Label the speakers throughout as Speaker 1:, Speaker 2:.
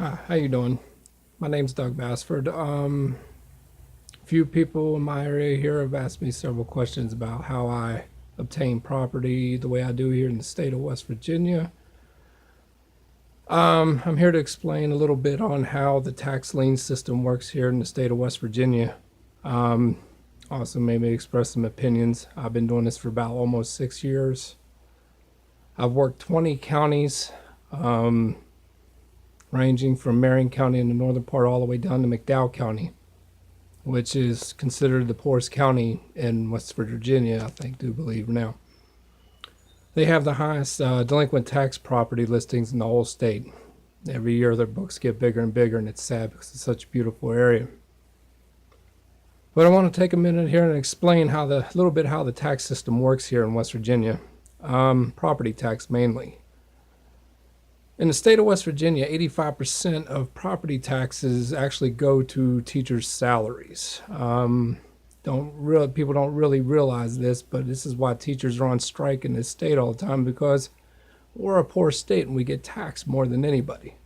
Speaker 1: Hi, how you doing? My name's Doug Bassford. Few people in my area here have asked me several questions about how I obtain property the way I do here in the state of West Virginia. I'm here to explain a little bit on how the tax lien system works here in the state of West Virginia. Also, maybe express some opinions. I've been doing this for about almost 6 years. I've worked 20 counties. Ranging from Marion County in the northern part all the way down to McDowell County, which is considered the poorest county in West Virginia, I think, do believe now. They have the highest delinquent tax property listings in the whole state. Every year their books get bigger and bigger, and it's sad because it's such a beautiful area. But I want to take a minute here and explain how a little bit how the tax system works here in West Virginia. Property tax mainly. In the state of West Virginia, 85% of property taxes actually go to teachers' salaries. People don't really realize this, but this is why teachers are on strike in this state all the time, because we're a poor state and we get taxed more than anybody.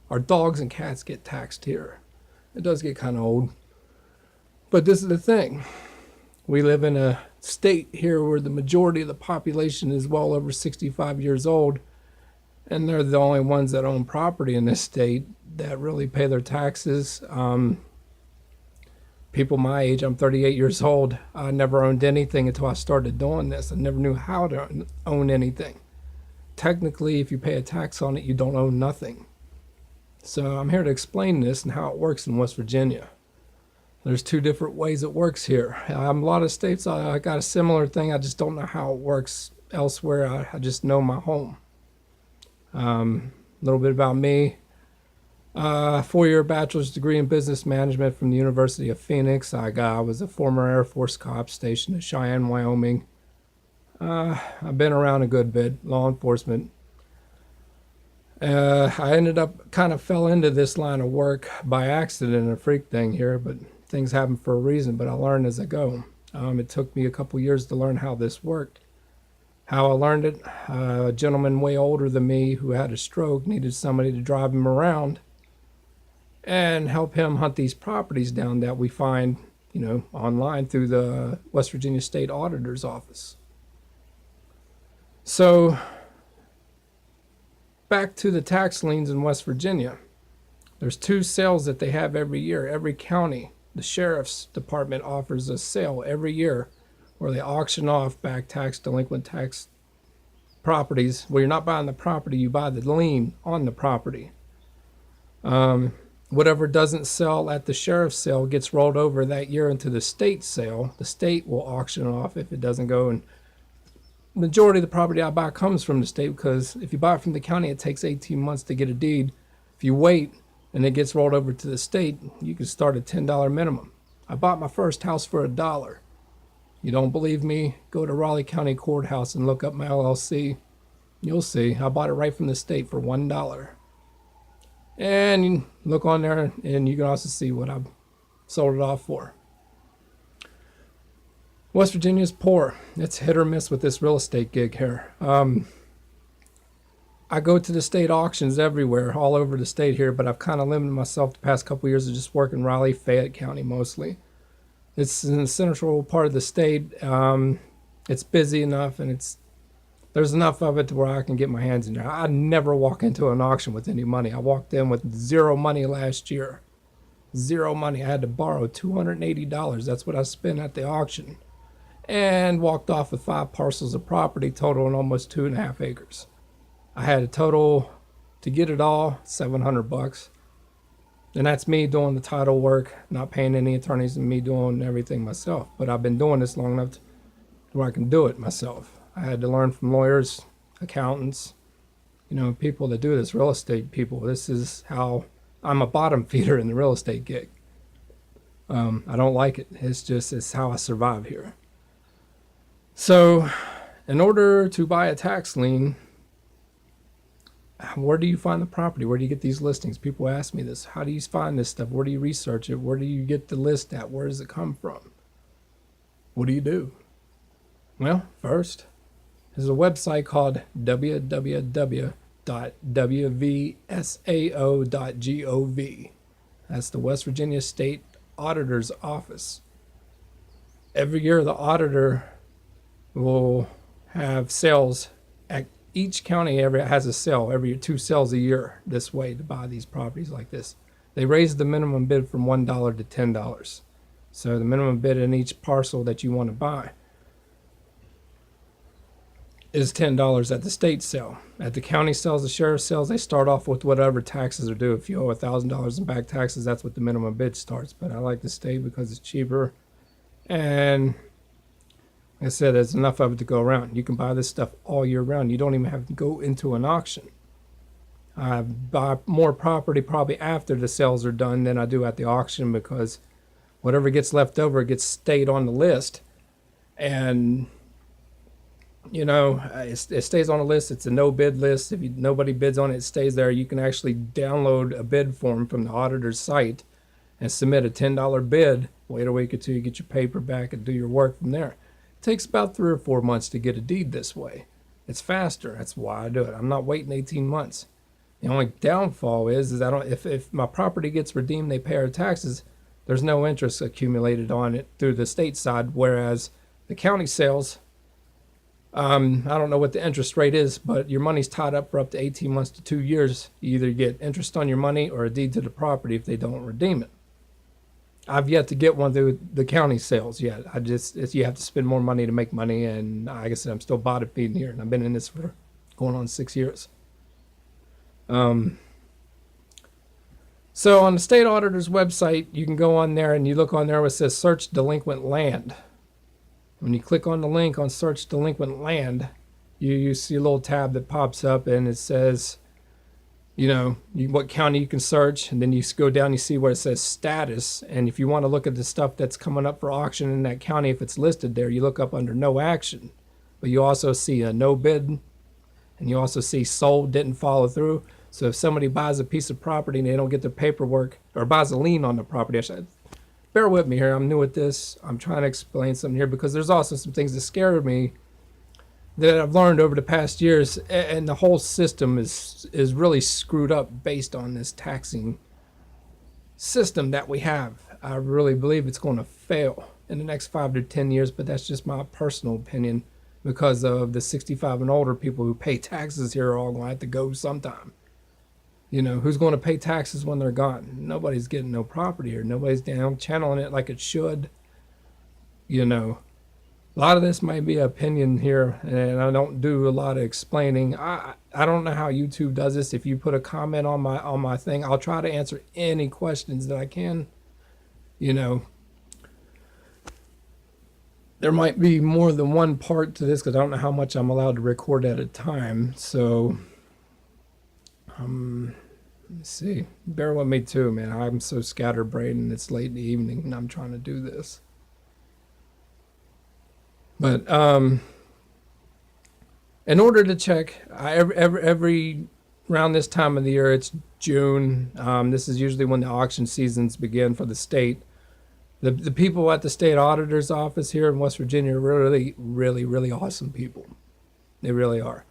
Speaker 1: Our dogs and cats get taxed here. It does get kind of old. But this is the thing. We live in a state here where the majority of the population is well over 65 years old. And they're the only ones that own property in this state that really pay their taxes. People my age, I'm 38 years old. I never owned anything until I started doing this. I never knew how to own anything. Technically, if you pay a tax on it, you don't own nothing. So I'm here to explain this and how it works in West Virginia. There's two different ways it works here. A lot of states, I got a similar thing. I just don't know how it works elsewhere. I just know my home. A little bit about me. 4-year bachelor's degree in business management from the University of Phoenix. I was a former Air Force cop stationed in Cheyenne, Wyoming. I've been around a good bit, law enforcement. I ended up kind of fell into this line of work by accident, a freak thing here, but things happen for a reason, but I learn as I go. It took me a couple years to learn how this worked. How I learned it, a gentleman way older than me who had a stroke needed somebody to drive him around and help him hunt these properties down that we find, online through the West Virginia State Auditor's Office. So, back to the tax liens in West Virginia. There's 2 sales that they have every year. Every county, the sheriff's department offers a sale every year where they auction off back tax, delinquent tax properties. Well, you're not buying the property, you buy the lien on the property. Whatever doesn't sell at the sheriff's sale gets rolled over that year into the state sale. The state will auction it off if it doesn't go. And the majority of the property I buy comes from the state, because if you buy it from the county, it takes 18 months to get a deed. If you wait and it gets rolled over to the state, you can start at $10 minimum. I bought my first house for $1. You don't believe me? Go to Raleigh County Courthouse and look up my LLC. You'll see. I bought it right from the state for $1. And you look on there and you can also see what I've sold it off for. West Virginia is poor. It's hit or miss with this real estate gig here. I go to the state auctions everywhere, all over the state here, but I've kind of limited myself the past couple of years to just work in Raleigh, Fayette County mostly. It's in the central part of the state. It's busy enough, and there's enough of it to where I can get my hands in there. I never walk into an auction with any money. I walked in with zero money last year. Zero money. I had to borrow $280. That's what I spent at the auction. And walked off with 5 parcels of property totaling almost 2.5 acres. I had a total, to get it all, $700. And that's me doing the title work, not paying any attorneys, and me doing everything myself. But I've been doing this long enough to where I can do it myself. I had to learn from lawyers, accountants, people that do this, real estate people. This is how I'm a bottom feeder in the real estate gig. I don't like it. It's how I survive here. So, in order to buy a tax lien, where do you find the property? Where do you get these listings? People ask me this. How do you find this stuff? Where do you research it? Where do you get the list at? Where does it come from? What do you do? Well, first, there's a website called www www.wvsao.gov. That's the West Virginia State Auditor's Office. Every year, the auditor will have sales at each county. Every has a sale every 2 sales a year this way to buy these properties like this. They raised the minimum bid from $1 to $10. So the minimum bid in each parcel that you want to buy is $10 at the state sale. At the county sales, the sheriff's sales, they start off with whatever taxes are due. If you owe $1,000 in back taxes, that's what the minimum bid starts. But I like the state because it's cheaper. And like I said, there's enough of it to go around. You can buy this stuff all year round. You don't even have to go into an auction. I buy more property probably after the sales are done than I do at the auction, because whatever gets left over gets stayed on the list. And you know, it stays on a list. It's a no bid list. If nobody bids on it, it stays there. You can actually download a bid form from the auditor's site and submit a $10 bid. Wait a week or two, you get your paper back and do your work from there. It takes about 3 or 4 months to get a deed this way. It's faster. That's why I do it. I'm not waiting 18 months. The only downfall is I don't. If my property gets redeemed, they pay our taxes. There's no interest accumulated on it through the state side, whereas the county sales, I don't know what the interest rate is, but your money's tied up for up to 18 months to 2 years. You either get interest on your money or a deed to the property if they don't redeem it. I've yet to get one through the county sales yet. You have to spend more money to make money, and like I said, I'm still bottom feeding here, and I've been in this for going on 6 years. So on the state auditor's website, you can go on there and you look on there where it says search delinquent land. When you click on the link on search delinquent land, you see a little tab that pops up and it says, you know, what county you can search, and then you go down, you see where it says status, and if you want to look at the stuff that's coming up for auction in that county, if it's listed there, you look up under no action. But you also see a no bid, and you also see sold, didn't follow through. So if somebody buys a piece of property and they don't get their paperwork, or buys a lien on the property, bear with me here, I'm new at this. I'm trying to explain something here because there's also some things that scare me that I've learned over the past years, and the whole system is really screwed up based on this taxing system that we have. I really believe it's going to fail in the next 5 to 10 years, but that's just my personal opinion, because of the 65 and older people who pay taxes here are all going to have to go sometime. You know, who's going to pay taxes when they're gone? Nobody's getting no property here. Nobody's down channeling it like it should. You know, a lot of this might be opinion here, and I don't do a lot of explaining. I don't know how YouTube does this. If you put a comment on my thing, I'll try to answer any questions that I can. You know, there might be more than one part to this because I don't know how much I'm allowed to record at a time. So let's see. Bear with me too, man. I'm so scatterbrained and it's late in the evening and I'm trying to do this. But in order to check, every around this time of the year, it's June. This is usually when the auction seasons begin for the state. The people at the state auditor's office here in West Virginia are really, really, really awesome people. They really are.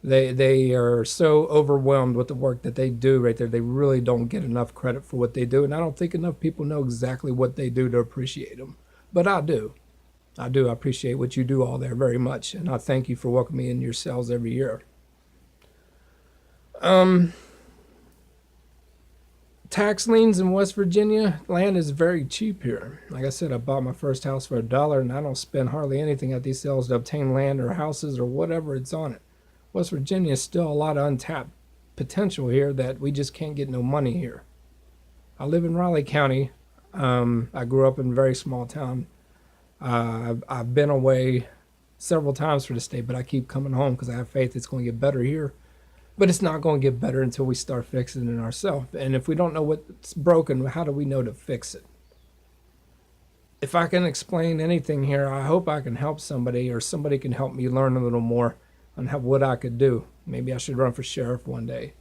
Speaker 1: They are so overwhelmed with the work that they do right there. They really don't get enough credit for what they do. And I don't think enough people know exactly what they do to appreciate them. But I do. I appreciate what you do all there very much. And I thank you for welcoming me in your cells every year. Tax liens in West Virginia, land is very cheap here. Like I said, I bought my first house for $1 and I don't spend hardly anything at these sales to obtain land or houses or whatever it's on it. West Virginia is still a lot of untapped potential here that we just can't get no money here. I live in Raleigh County. I grew up in a very small town. I've been away several times for the state, but I keep coming home because I have faith it's going to get better here. But it's not going to get better until we start fixing it ourselves. And if we don't know what's broken, how do we know to fix it? If I can explain anything here, I hope I can help somebody, or somebody can help me learn a little more on what I could do. Maybe I should run for sheriff one day.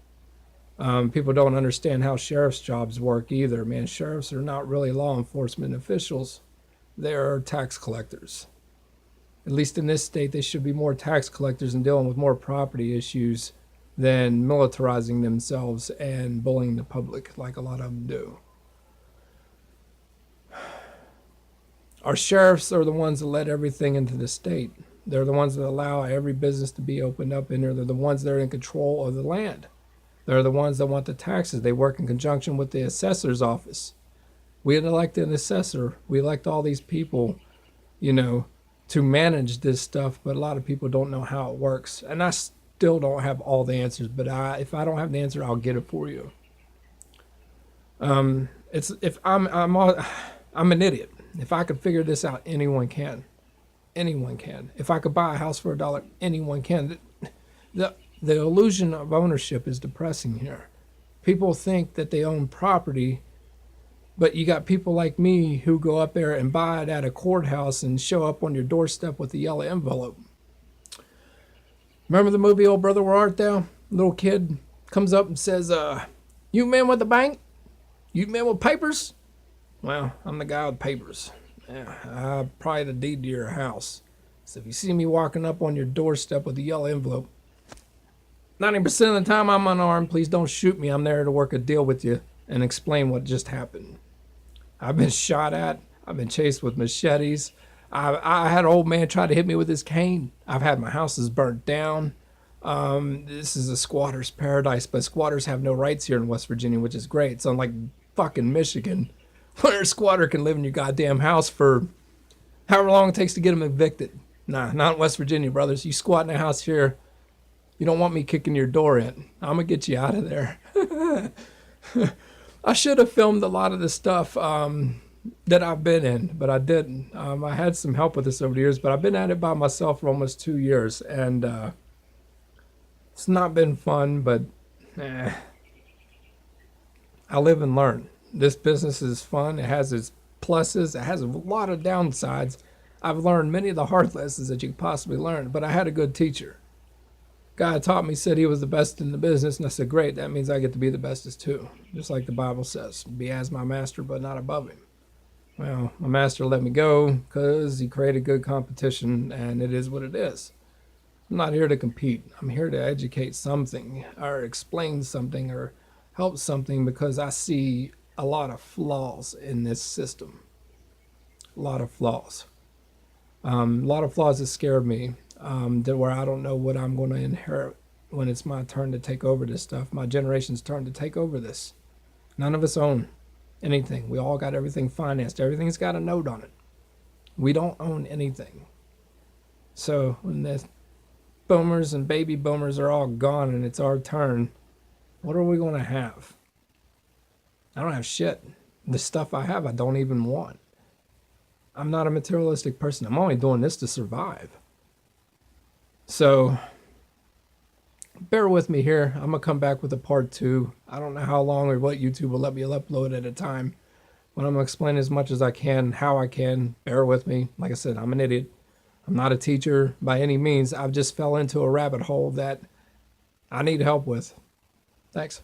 Speaker 1: People don't understand how sheriff's jobs work either. Man, sheriffs are not really law enforcement officials. They are tax collectors. At least in this state, they should be more tax collectors and dealing with more property issues than militarizing themselves and bullying the public like a lot of them do. Our sheriffs are the ones that let everything into the state. They're the ones that allow every business to be opened up in there. They're the ones that are in control of the land. They're the ones that want the taxes. They work in conjunction with the assessor's office. We elect an assessor. We elect all these people, to manage this stuff, but a lot of people don't know how it works. And I still don't have all the answers, but if I don't have the answer, I'll get it for you. I'm an idiot. If I could figure this out, anyone can. Anyone can. If I could buy a house for $1, anyone can. The illusion of ownership is depressing here. People think that they own property, but you got people like me who go up there and buy it at a courthouse and show up on your doorstep with a yellow envelope. Remember the movie Old Brother, Where Art Thou? Little kid comes up and says, you men with the bank? You men with papers? Well, I'm the guy with papers. Yeah, I probably the deed to your house. So if you see me walking up on your doorstep with a yellow envelope, 90% of the time I'm unarmed. Please don't shoot me. I'm there to work a deal with you and explain what just happened. I've been shot at. I've been chased with machetes. I had an old man try to hit me with his cane. I've had my houses burnt down. This is a squatter's paradise, but squatters have no rights here in West Virginia, which is great. It's unlike fucking Michigan, where a squatter can live in your goddamn house for however long it takes to get them evicted. Nah, not in West Virginia, brothers. You squat in a house here, you don't want me kicking your door in. I'm going to get you out of there. I should have filmed a lot of the stuff that I've been in, but I didn't. I had some help with this over the years, but I've been at it by myself for almost 2 years, and it's not been fun, but I live and learn. This business is fun. It has its pluses. It has a lot of downsides. I've learned many of the hard lessons that you could possibly learn, but I had a good teacher. Guy taught me, said he was the best in the business, and I said, great, that means I get to be the bestest too. Just like the Bible says, be as my master, but not above him. Well, my master let me go because he created good competition, and it is what it is. I'm not here to compete. I'm here to educate something or explain something or help something because I see a lot of flaws in this system. A lot of flaws. A lot of flaws that scared me, that where I don't know what I'm going to inherit when it's my turn to take over this stuff, my generation's turn to take over this. None of us own anything. We all got everything financed. Everything's got a note on it. We don't own anything. So when the boomers and baby boomers are all gone and it's our turn, what are we going to have? I don't have shit. The stuff I have, I don't even want. I'm not a materialistic person. I'm only doing this to survive. So bear with me here. I'm going to come back with a part 2. I don't know how long or what YouTube will let me upload at a time. But I'm going to explain as much as I can, how I can. Bear with me. Like I said, I'm an idiot. I'm not a teacher by any means. I've just fell into a rabbit hole that I need help with. Thanks.